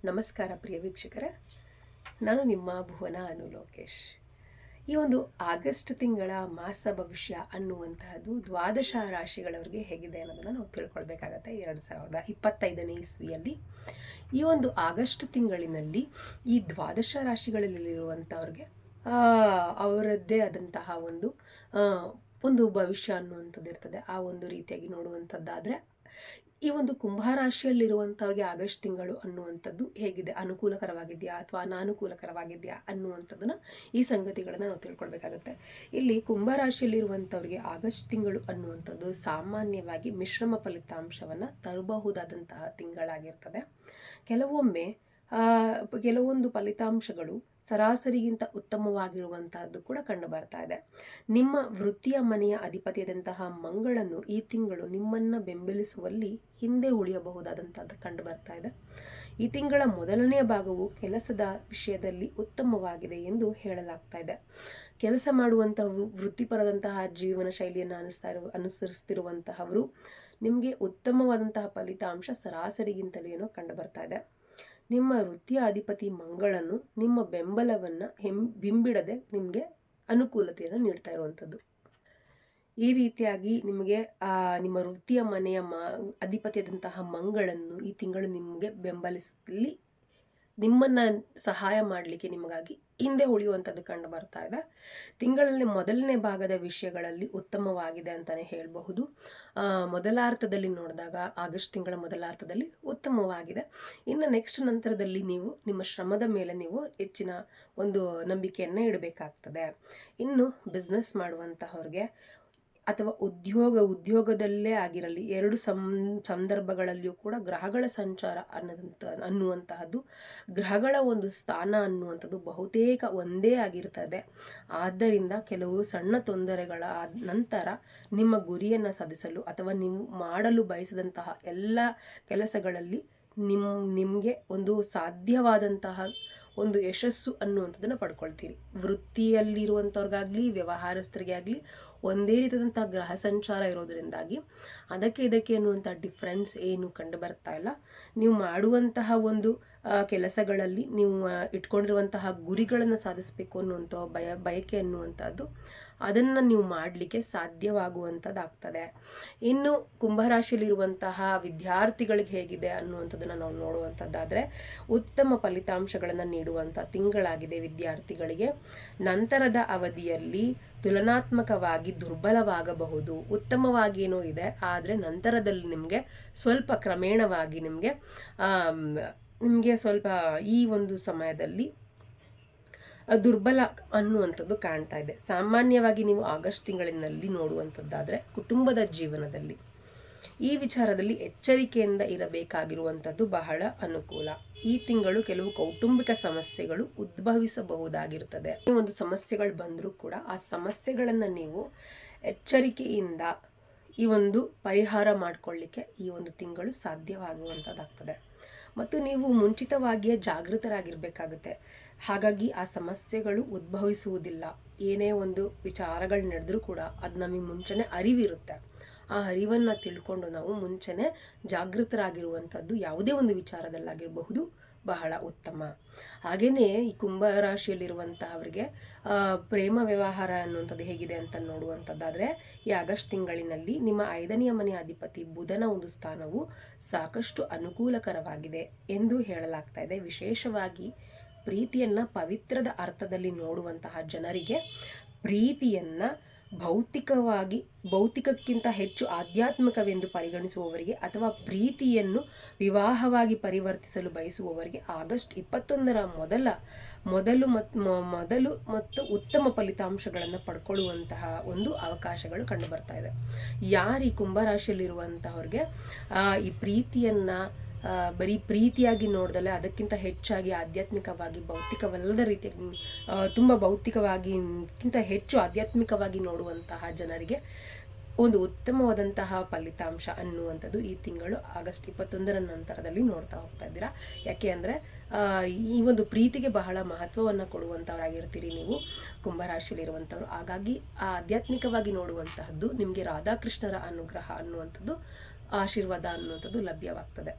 ನಮಸ್ಕಾರ ಪ್ರಿಯ ವೀಕ್ಷಕರೇ, ನಾನು ನಿಮ್ಮ ಭುವನ ಅನು ಲೋಕೇಶ್. ಈ ಒಂದು ಆಗಸ್ಟ್ ತಿಂಗಳ ಮಾಸ ಭವಿಷ್ಯ ಅನ್ನುವಂತಹದ್ದು ದ್ವಾದಶ ರಾಶಿಗಳವರಿಗೆ ಹೇಗಿದೆ ಅನ್ನೋದನ್ನು ನಾವು ತಿಳ್ಕೊಳ್ಬೇಕಾಗತ್ತೆ. 2025ನೇ ಇಸ್ವಿಯಲ್ಲಿ ಈ ಒಂದು ಆಗಸ್ಟ್ ತಿಂಗಳಿನಲ್ಲಿ ಈ ದ್ವಾದಶ ರಾಶಿಗಳಲ್ಲಿರುವಂಥವ್ರಿಗೆ ಅವರದ್ದೇ ಆದಂತಹ ಒಂದು ಭವಿಷ್ಯ ಅನ್ನುವಂಥದ್ದು ಇರ್ತದೆ. ಆ ಒಂದು ರೀತಿಯಾಗಿ ನೋಡುವಂಥದ್ದಾದರೆ ಈ ಒಂದು ಕುಂಭರಾಶಿಯಲ್ಲಿರುವಂಥವ್ರಿಗೆ ಆಗಸ್ಟ್ ತಿಂಗಳು ಅನ್ನುವಂಥದ್ದು ಹೇಗಿದೆ, ಅನುಕೂಲಕರವಾಗಿದೆಯಾ ಅಥವಾ ಅನಾನುಕೂಲಕರವಾಗಿದೆಯಾ ಅನ್ನುವಂಥದ್ದನ್ನು ಈ ಸಂಗತಿಗಳನ್ನು ನಾವು ತಿಳ್ಕೊಳ್ಬೇಕಾಗತ್ತೆ. ಇಲ್ಲಿ ಕುಂಭರಾಶಿಯಲ್ಲಿರುವಂಥವ್ರಿಗೆ ಆಗಸ್ಟ್ ತಿಂಗಳು ಅನ್ನುವಂಥದ್ದು ಸಾಮಾನ್ಯವಾಗಿ ಮಿಶ್ರಮ ಫಲಿತಾಂಶವನ್ನು ತರಬಹುದಾದಂತಹ ತಿಂಗಳಾಗಿರ್ತದೆ. ಕೆಲವೊಂದು ಫಲಿತಾಂಶಗಳು ಸರಾಸರಿಗಿಂತ ಉತ್ತಮವಾಗಿರುವಂತಹದ್ದು ಕೂಡ ಕಂಡು ಬರ್ತಾ ಇದೆ. ನಿಮ್ಮ ವೃತ್ತಿಯ ಮನೆಯ ಅಧಿಪತಿಯಾದಂತಹ ಮಂಗಳನು ಈ ತಿಂಗಳು ನಿಮ್ಮನ್ನ ಬೆಂಬಲಿಸುವಲ್ಲಿ ಹಿಂದೆ ಉಳಿಯಬಹುದಾದಂತಹದ್ದು ಕಂಡು ಬರ್ತಾ ಇದೆ. ಈ ತಿಂಗಳ ಮೊದಲನೆಯ ಭಾಗವು ಕೆಲಸದ ವಿಷಯದಲ್ಲಿ ಉತ್ತಮವಾಗಿದೆ ಎಂದು ಹೇಳಲಾಗ್ತಾ ಇದೆ. ಕೆಲಸ ಮಾಡುವಂತಹ ವೃತ್ತಿಪರದಂತಹ ಜೀವನ ಶೈಲಿಯನ್ನು ಅನುಸರಿಸ್ತಿರುವಂತಹವರು ನಿಮಗೆ ಉತ್ತಮವಾದಂತಹ ಫಲಿತಾಂಶ ಸರಾಸರಿಗಿಂತಲೂ ಏನೋ ಕಂಡು ಬರ್ತಾ ಇದೆ. ನಿಮ್ಮ ವೃತ್ತಿಯ ಅಧಿಪತಿ ಮಂಗಳನು ನಿಮ್ಮ ಬೆಂಬಲವನ್ನು ಬಿಂಬಿಡದೆ ನಿಮಗೆ ಅನುಕೂಲತೆಯನ್ನು ನೀಡ್ತಾ ಇರುವಂಥದ್ದು. ಈ ರೀತಿಯಾಗಿ ನಿಮಗೆ ನಿಮ್ಮ ವೃತ್ತಿಯ ಮನೆಯ ಅಧಿಪತಿಯಾದಂತಹ ಮಂಗಳನ್ನು ಈ ತಿಂಗಳು ನಿಮಗೆ ಬೆಂಬಲಿಸುವಲ್ಲಿ ನಿಮ್ಮನ್ನು ಸಹಾಯ ಮಾಡಲಿಕ್ಕೆ ನಿಮಗಾಗಿ ಹಿಂದೆ ಉಳಿಯುವಂಥದ್ದು ಕಂಡು ಬರ್ತಾ ಇದೆ. ತಿಂಗಳಲ್ಲಿ ಮೊದಲನೇ ಭಾಗದ ವಿಷಯಗಳಲ್ಲಿ ಉತ್ತಮವಾಗಿದೆ ಅಂತಲೇ ಹೇಳಬಹುದು. ಮೊದಲಾರ್ಥದಲ್ಲಿ ನೋಡಿದಾಗ ಆಗಸ್ಟ್ ತಿಂಗಳ ಮೊದಲಾರ್ಥದಲ್ಲಿ ಉತ್ತಮವಾಗಿದೆ. ಇನ್ನು ನೆಕ್ಸ್ಟ್ ನಂತರದಲ್ಲಿ ನೀವು ನಿಮ್ಮ ಶ್ರಮದ ಮೇಲೆ ನೀವು ಹೆಚ್ಚಿನ ಒಂದು ನಂಬಿಕೆಯನ್ನು ಇಡಬೇಕಾಗ್ತದೆ. ಇನ್ನು ಬಿಸ್ನೆಸ್ ಮಾಡುವಂತಹವ್ರಿಗೆ ಅಥವಾ ಉದ್ಯೋಗದಲ್ಲೇ ಆಗಿರಲಿ, ಎರಡು ಸಂದರ್ಭಗಳಲ್ಲಿಯೂ ಕೂಡ ಗ್ರಹಗಳ ಸಂಚಾರ ಅನ್ನುವಂತಹದ್ದು, ಗ್ರಹಗಳ ಒಂದು ಸ್ಥಾನ ಅನ್ನುವಂಥದ್ದು ಬಹುತೇಕ ಒಂದೇ ಆಗಿರ್ತದೆ. ಆದ್ದರಿಂದ ಕೆಲವು ಸಣ್ಣ ತೊಂದರೆಗಳ ನಂತರ ನಿಮ್ಮ ಗುರಿಯನ್ನು ಸಾಧಿಸಲು ಅಥವಾ ನೀವು ಮಾಡಲು ಬಯಸಿದಂತಹ ಎಲ್ಲ ಕೆಲಸಗಳಲ್ಲಿ ನಿಮಗೆ ಒಂದು ಸಾಧ್ಯವಾದಂತಹ ಒಂದು ಯಶಸ್ಸು ಅನ್ನುವಂಥದ್ದನ್ನು ಪಡ್ಕೊಳ್ತೀರಿ. ವೃತ್ತಿಯಲ್ಲಿರುವಂಥವ್ರಿಗಾಗಲಿ ವ್ಯವಹಾರಸ್ಥರಿಗೆ ಆಗಲಿ ಒಂದೇ ರೀತಿಯಾದಂಥ ಗ್ರಹ ಸಂಚಾರ ಇರೋದರಿಂದಾಗಿ ಇದಕ್ಕೆ ಅನ್ನುವಂಥ ಡಿಫ್ರೆನ್ಸ್ ಏನು ಕಂಡು ಬರ್ತಾ ಇಲ್ಲ. ನೀವು ಮಾಡುವಂತಹ ಒಂದು ಕೆಲಸಗಳಲ್ಲಿ ನೀವು ಇಟ್ಕೊಂಡಿರುವಂತಹ ಗುರಿಗಳನ್ನು ಸಾಧಿಸಬೇಕು ಅನ್ನುವಂಥ ಬಯಕೆ ಅನ್ನುವಂಥದ್ದು ಅದನ್ನು ನೀವು ಮಾಡಲಿಕ್ಕೆ ಸಾಧ್ಯವಾಗುವಂಥದ್ದಾಗ್ತದೆ. ಇನ್ನು ಕುಂಭರಾಶಿಯಲ್ಲಿರುವಂತಹ ವಿದ್ಯಾರ್ಥಿಗಳಿಗೆ ಹೇಗಿದೆ ಅನ್ನುವಂಥದ್ದನ್ನು ನಾವು ನೋಡುವಂಥದ್ದಾದರೆ ಉತ್ತಮ ಫಲಿತಾಂಶಗಳನ್ನು ನೀಡುವಂಥ ತಿಂಗಳಾಗಿದೆ ವಿದ್ಯಾರ್ಥಿಗಳಿಗೆ. ನಂತರದ ಅವಧಿಯಲ್ಲಿ ತುಲನಾತ್ಮಕವಾಗಿ ದುರ್ಬಲವಾಗಬಹುದು. ಉತ್ತಮವಾಗಿ ಏನೋ ಇದೆ, ಆದರೆ ನಂತರದಲ್ಲಿ ನಿಮಗೆ ಸ್ವಲ್ಪ ಕ್ರಮೇಣವಾಗಿ ನಿಮಗೆ ಸ್ವಲ್ಪ ಈ ಒಂದು ಸಮಯದಲ್ಲಿ ದುರ್ಬಲ ಅನ್ನುವಂಥದ್ದು ಕಾಣ್ತಾ ಇದೆ. ಸಾಮಾನ್ಯವಾಗಿ ನೀವು ಆಗಸ್ಟ್ ತಿಂಗಳಿನಲ್ಲಿ ನೋಡುವಂಥದ್ದಾದರೆ ಕುಟುಂಬದ ಜೀವನದಲ್ಲಿ ಈ ವಿಚಾರದಲ್ಲಿ ಎಚ್ಚರಿಕೆಯಿಂದ ಇರಬೇಕಾಗಿರುವಂಥದ್ದು ಬಹಳ ಅನುಕೂಲ. ಈ ತಿಂಗಳು ಕೆಲವು ಕೌಟುಂಬಿಕ ಸಮಸ್ಯೆಗಳು ಉದ್ಭವಿಸಬಹುದಾಗಿರುತ್ತದೆ. ಒಂದು ಸಮಸ್ಯೆಗಳು ಬಂದರೂ ಕೂಡ ಆ ಸಮಸ್ಯೆಗಳನ್ನು ನೀವು ಎಚ್ಚರಿಕೆಯಿಂದ ಈ ಒಂದು ಪರಿಹಾರ ಮಾಡಿಕೊಳ್ಳಿಕ್ಕೆ ಈ ಒಂದು ತಿಂಗಳು ಸಾಧ್ಯವಾಗುವಂಥದ್ದಾಗ್ತದೆ. ಮತ್ತು ನೀವು ಮುಂಚಿತವಾಗಿಯೇ ಜಾಗೃತರಾಗಿರ್ಬೇಕಾಗುತ್ತೆ. ಹಾಗಾಗಿ ಆ ಸಮಸ್ಯೆಗಳು ಉದ್ಭವಿಸುವುದಿಲ್ಲ. ಏನೇ ಒಂದು ವಿಚಾರಗಳು ನಡೆದ್ರೂ ಕೂಡ ಅದು ನಮಗೆ ಮುಂಚೆನೇ ಅರಿವಿರುತ್ತೆ. ಆ ಅರಿವನ್ನು ತಿಳ್ಕೊಂಡು ನಾವು ಮುಂಚೆನೇ ಜಾಗೃತರಾಗಿರುವಂಥದ್ದು ಯಾವುದೇ ಒಂದು ವಿಚಾರದಲ್ಲಾಗಿರಬಹುದು ಬಹಳ ಉತ್ತಮ. ಹಾಗೆಯೇ ಈ ಕುಂಭರಾಶಿಯಲ್ಲಿರುವಂತಹವರಿಗೆ ಪ್ರೇಮ ವ್ಯವಹಾರ ಅನ್ನುವಂಥದ್ದು ಹೇಗಿದೆ ಅಂತ ನೋಡುವಂಥದ್ದಾದರೆ ಈ ಆಗಸ್ಟ್ ತಿಂಗಳಿನಲ್ಲಿ ನಿಮ್ಮ 5ನೇ ಮನೆಯ ಅಧಿಪತಿ ಬುಧನ ಒಂದು ಸ್ಥಾನವು ಸಾಕಷ್ಟು ಅನುಕೂಲಕರವಾಗಿದೆ ಎಂದು ಹೇಳಲಾಗ್ತಾ ಇದೆ. ವಿಶೇಷವಾಗಿ ಪ್ರೀತಿಯನ್ನು ಪವಿತ್ರದ ಅರ್ಥದಲ್ಲಿ ನೋಡುವಂತಹ ಜನರಿಗೆ ಪ್ರೀತಿಯನ್ನು ಭೌತಿಕಕ್ಕಿಂತ ಹೆಚ್ಚು ಆಧ್ಯಾತ್ಮಿಕವೆಂದು ಪರಿಗಣಿಸುವವರಿಗೆ ಅಥವಾ ಪ್ರೀತಿಯನ್ನು ವಿವಾಹವಾಗಿ ಪರಿವರ್ತಿಸಲು ಬಯಸುವವರಿಗೆ ಆಗಸ್ಟ್ 21ರ ಮೊದಲು ಮತ್ತು ಉತ್ತಮ ಫಲಿತಾಂಶಗಳನ್ನು ಪಡ್ಕೊಳ್ಳುವಂತಹ ಒಂದು ಅವಕಾಶಗಳು ಕಂಡು ಬರ್ತಾ ಇದೆ. ಯಾರು ಈ ಕುಂಭರಾಶಿಯಲ್ಲಿರುವಂತಹವ್ರಿಗೆ ಈ ಪ್ರೀತಿಯನ್ನು ಬರೀ ಪ್ರೀತಿಯಾಗಿ ನೋಡ್ದಲೆ ಅದಕ್ಕಿಂತ ಹೆಚ್ಚಾಗಿ ಆಧ್ಯಾತ್ಮಿಕವಾಗಿ ಭೌತಿಕವಲ್ಲದ ರೀತಿಯಾಗಿ ತುಂಬ ಭೌತಿಕವಾಗಿಗಿಂತ ಹೆಚ್ಚು ಆಧ್ಯಾತ್ಮಿಕವಾಗಿ ನೋಡುವಂತಹ ಜನರಿಗೆ ಒಂದು ಉತ್ತಮವಾದಂತಹ ಫಲಿತಾಂಶ ಅನ್ನುವಂಥದ್ದು ಈ ತಿಂಗಳು ಆಗಸ್ಟ್ 21ರ ನಂತರದಲ್ಲಿ ನೋಡ್ತಾ ಹೋಗ್ತಾ ಇದ್ದೀರಾ. ಯಾಕೆ ಅಂದರೆ ಈ ಒಂದು ಪ್ರೀತಿಗೆ ಬಹಳ ಮಹತ್ವವನ್ನು ಕೊಡುವಂಥವರಾಗಿರ್ತೀರಿ ನೀವು ಕುಂಭರಾಶಿಯಲ್ಲಿರುವಂಥವ್ರು. ಹಾಗಾಗಿ ಆ ಆಧ್ಯಾತ್ಮಿಕವಾಗಿ ನೋಡುವಂತಹದ್ದು ನಿಮಗೆ ರಾಧಾಕೃಷ್ಣರ ಅನುಗ್ರಹ ಅನ್ನುವಂಥದ್ದು ಆಶೀರ್ವಾದ ಅನ್ನುವಂಥದ್ದು ಲಭ್ಯವಾಗ್ತದೆ.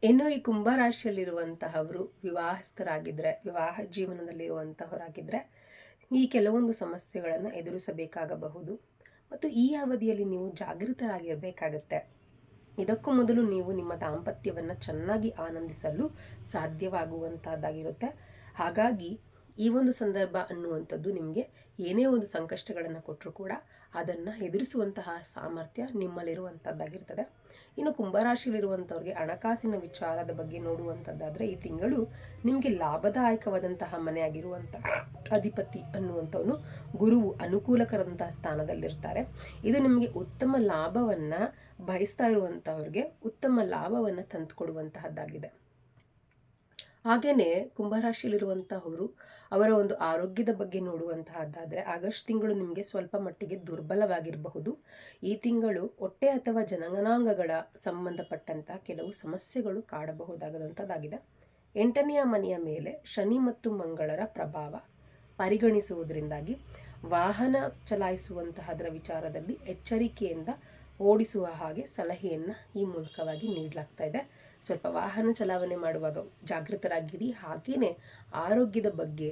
ಇನ್ನು ಈ ಕುಂಭರಾಶಿಯಲ್ಲಿರುವಂತಹವರು ವಿವಾಹಸ್ಥರಾಗಿದ್ದರೆ, ವಿವಾಹ ಜೀವನದಲ್ಲಿರುವಂತಹವರಾಗಿದ್ದರೆ ಈ ಕೆಲವೊಂದು ಸಮಸ್ಯೆಗಳನ್ನು ಎದುರಿಸಬೇಕಾಗಬಹುದು. ಮತ್ತು ಈ ಅವಧಿಯಲ್ಲಿ ನೀವು ಜಾಗೃತರಾಗಿರಬೇಕಾಗತ್ತೆ. ಇದಕ್ಕೂ ಮೊದಲು ನೀವು ನಿಮ್ಮ ದಾಂಪತ್ಯವನ್ನು ಚೆನ್ನಾಗಿ ಆನಂದಿಸಲು ಸಾಧ್ಯವಾಗುವಂಥದ್ದಾಗಿರುತ್ತೆ. ಹಾಗಾಗಿ ಈ ಒಂದು ಸಂದರ್ಭ ಅನ್ನುವಂಥದ್ದು ನಿಮಗೆ ಏನೇ ಒಂದು ಸಂಕಷ್ಟಗಳನ್ನು ಕೊಟ್ಟರೂ ಕೂಡ ಅದನ್ನು ಎದುರಿಸುವಂತಹ ಸಾಮರ್ಥ್ಯ ನಿಮ್ಮಲ್ಲಿರುವಂಥದ್ದಾಗಿರ್ತದೆ. ಇನ್ನು ಕುಂಭರಾಶಿಯಲ್ಲಿರುವಂಥವ್ರಿಗೆ ಹಣಕಾಸಿನ ವಿಚಾರದ ಬಗ್ಗೆ ನೋಡುವಂಥದ್ದಾದರೆ ಈ ತಿಂಗಳು ನಿಮಗೆ ಲಾಭದಾಯಕವಾದಂತಹ ಮನೆಯಾಗಿರುವಂತಹ ಅಧಿಪತಿ ಅನ್ನುವಂಥವನು ಗುರುವು ಅನುಕೂಲಕರಂತಹ ಸ್ಥಾನದಲ್ಲಿರ್ತಾರೆ. ಇದು ನಿಮಗೆ ಉತ್ತಮ ಲಾಭವನ್ನು ಬಯಸ್ತಾ ಇರುವಂಥವ್ರಿಗೆ ಉತ್ತಮ ಲಾಭವನ್ನು ತಂದುಕೊಡುವಂತಹದ್ದಾಗಿದೆ. ಹಾಗೆಯೇ ಕುಂಭರಾಶಿಯಲ್ಲಿರುವಂತಹವರು ಅವರ ಒಂದು ಆರೋಗ್ಯದ ಬಗ್ಗೆ ನೋಡುವಂತಹದ್ದಾದರೆ ಆಗಸ್ಟ್ ತಿಂಗಳು ನಿಮಗೆ ಸ್ವಲ್ಪ ಮಟ್ಟಿಗೆ ದುರ್ಬಲವಾಗಿರಬಹುದು. ಈ ತಿಂಗಳು ಹೊಟ್ಟೆ ಅಥವಾ ಜನಗಣಾಂಗಗಳ ಸಂಬಂಧಪಟ್ಟಂತಹ ಕೆಲವು ಸಮಸ್ಯೆಗಳು ಕಾಡಬಹುದಾದಂಥದ್ದಾಗಿದೆ. 8ನೆಯ ಮನೆಯ ಮೇಲೆ ಶನಿ ಮತ್ತು ಮಂಗಳರ ಪ್ರಭಾವ ಪರಿಗಣಿಸುವುದರಿಂದಾಗಿ ವಾಹನ ಚಲಾಯಿಸುವಂತಹದರ ವಿಚಾರದಲ್ಲಿ ಎಚ್ಚರಿಕೆಯಿಂದ ಓಡಿಸುವ ಹಾಗೆ ಸಲಹೆಯನ್ನು ಈ ಮೂಲಕವಾಗಿ ನೀಡಲಾಗ್ತಾ ಇದೆ. ಸ್ವಲ್ಪ ವಾಹನ ಚಲಾವಣೆ ಮಾಡುವಾಗ ಜಾಗೃತರಾಗಿರಿ. ಹಾಗೆಯೇ ಆರೋಗ್ಯದ ಬಗ್ಗೆ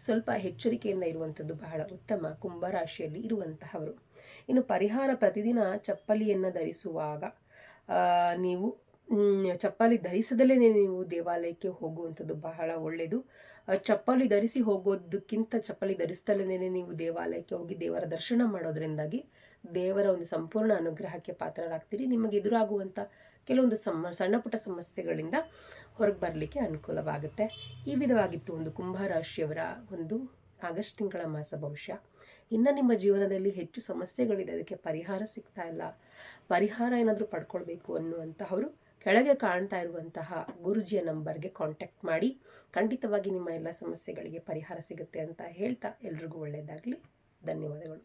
ಸ್ವಲ್ಪ ಎಚ್ಚರಿಕೆಯಿಂದ ಇರುವಂಥದ್ದು ಬಹಳ ಉತ್ತಮ ಕುಂಭರಾಶಿಯಲ್ಲಿ ಇರುವಂತಹವರು. ಇನ್ನು ಪರಿಹಾರ, ಪ್ರತಿದಿನ ಚಪ್ಪಲಿಯನ್ನು ಧರಿಸುವಾಗ ನೀವು ಚಪ್ಪಲಿ ಧರಿಸದಲ್ಲೇ ನೀವು ದೇವಾಲಯಕ್ಕೆ ಹೋಗುವಂಥದ್ದು ಬಹಳ ಒಳ್ಳೆಯದು. ಚಪ್ಪಲಿ ಧರಿಸಿ ಹೋಗೋದಕ್ಕಿಂತ ಚಪ್ಪಲಿ ಧರಿಸ್ದಲೇ ನೀವು ದೇವಾಲಯಕ್ಕೆ ಹೋಗಿ ದೇವರ ದರ್ಶನ ಮಾಡೋದ್ರಿಂದಾಗಿ ದೇವರ ಒಂದು ಸಂಪೂರ್ಣ ಅನುಗ್ರಹಕ್ಕೆ ಪಾತ್ರರಾಗ್ತೀರಿ. ನಿಮಗೆ ಎದುರಾಗುವಂಥ ಕೆಲವೊಂದು ಸಣ್ಣ ಪುಟ್ಟ ಸಮಸ್ಯೆಗಳಿಂದ ಹೊರಗೆ ಬರಲಿಕ್ಕೆ ಅನುಕೂಲವಾಗುತ್ತೆ. ಈ ವಿಧವಾಗಿತ್ತು ಒಂದು ಕುಂಭರಾಶಿಯವರ ಒಂದು ಆಗಸ್ಟ್ ತಿಂಗಳ ಮಾಸ ಭವಿಷ್ಯ. ಇನ್ನು ನಿಮ್ಮ ಜೀವನದಲ್ಲಿ ಹೆಚ್ಚು ಸಮಸ್ಯೆಗಳಿದೆ, ಅದಕ್ಕೆ ಪರಿಹಾರ ಸಿಗ್ತಾ ಇಲ್ಲ, ಪರಿಹಾರ ಏನಾದರೂ ಪಡ್ಕೊಳ್ಬೇಕು ಅನ್ನುವಂತಹವರು ಕೆಳಗೆ ಕಾಣ್ತಾ ಇರುವಂತಹ ಗುರುಜಿಯ ನಂಬರ್ಗೆ ಕಾಂಟ್ಯಾಕ್ಟ್ ಮಾಡಿ. ಖಂಡಿತವಾಗಿ ನಿಮ್ಮ ಎಲ್ಲ ಸಮಸ್ಯೆಗಳಿಗೆ ಪರಿಹಾರ ಸಿಗುತ್ತೆ ಅಂತ ಹೇಳ್ತಾ ಎಲ್ರಿಗೂ ಒಳ್ಳೆಯದಾಗಲಿ. ಧನ್ಯವಾದಗಳು.